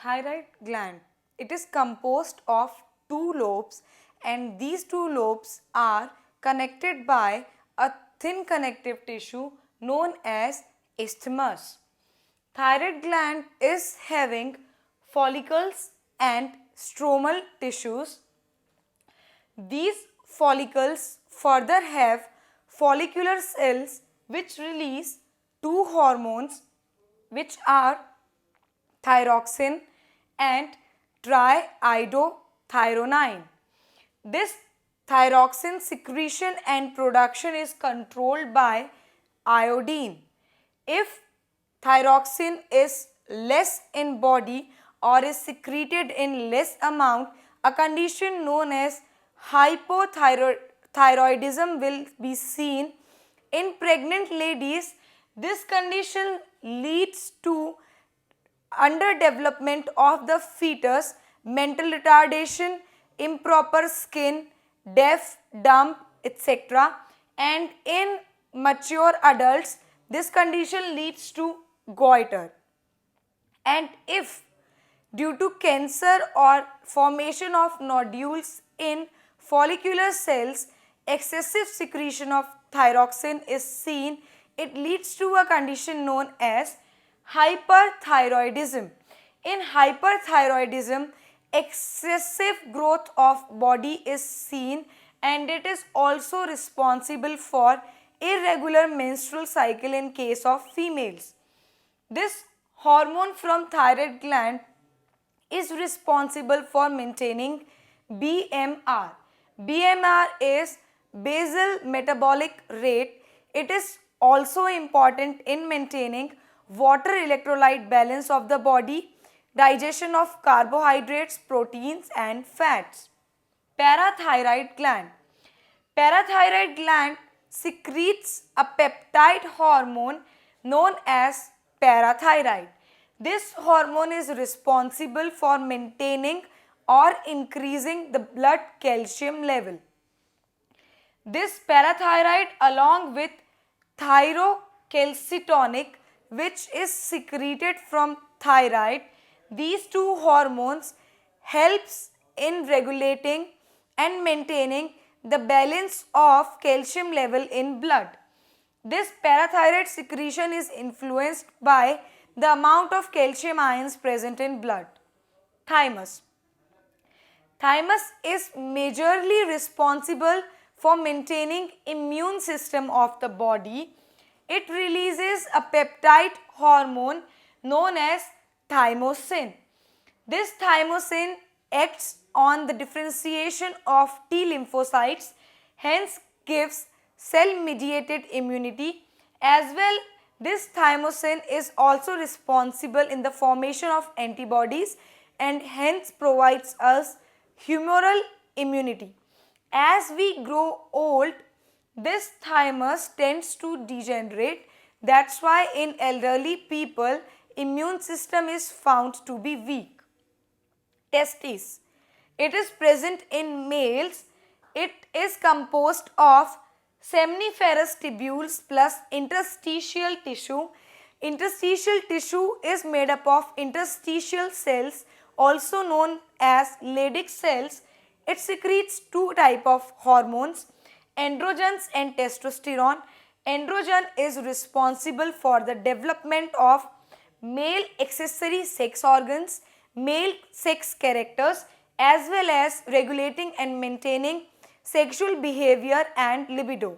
Thyroid gland. It is composed of two lobes, and these two lobes are connected by a thin connective tissue known as isthmus. Thyroid gland is having follicles and stromal tissues. These follicles further have follicular cells which release two hormones which are thyroxine and triiodothyronine. This thyroxine secretion and production is controlled by iodine. If thyroxine is less in body or is secreted in less amount, a condition known as hypothyroidism will be seen. In pregnant ladies, this condition leads to underdevelopment of the fetus, mental retardation, improper skin, deaf, dumb, etc. And in mature adults, this condition leads to goiter. And if due to cancer or formation of nodules in follicular cells, excessive secretion of thyroxine is seen, it leads to a condition known as hyperthyroidism. In hyperthyroidism, excessive growth of body is seen, and it is also responsible for irregular menstrual cycle in case of females. This hormone from thyroid gland is responsible for maintaining BMR. BMR is basal metabolic rate. It is also important in maintaining water electrolyte balance of the body, digestion of carbohydrates, proteins and fats. Parathyroid gland. Parathyroid gland secretes a peptide hormone known as parathyroid. This hormone is responsible for maintaining or increasing the blood calcium level. This parathyroid along with thyrocalcitonic, which is secreted from thyroid, these two hormones helps in regulating and maintaining the balance of calcium level in blood. This parathyroid secretion is influenced by the amount of calcium ions present in blood. Thymus. Thymus is majorly responsible for maintaining immune system of the body. It releases a peptide hormone known as thymosin. This thymosin acts on the differentiation of T lymphocytes, hence gives cell-mediated immunity. As well, this thymosin is also responsible in the formation of antibodies and hence provides us humoral immunity. As we grow old, this thymus tends to degenerate. That's why in elderly people, immune system is found to be weak. Testes. It is present in males. It is composed of seminiferous tubules plus interstitial tissue. Interstitial tissue is made up of interstitial cells, also known as Leydig cells. It secretes two types of hormones, androgens and testosterone. Androgen is responsible for the development of male accessory sex organs, male sex characters, as well as regulating and maintaining sexual behavior and libido.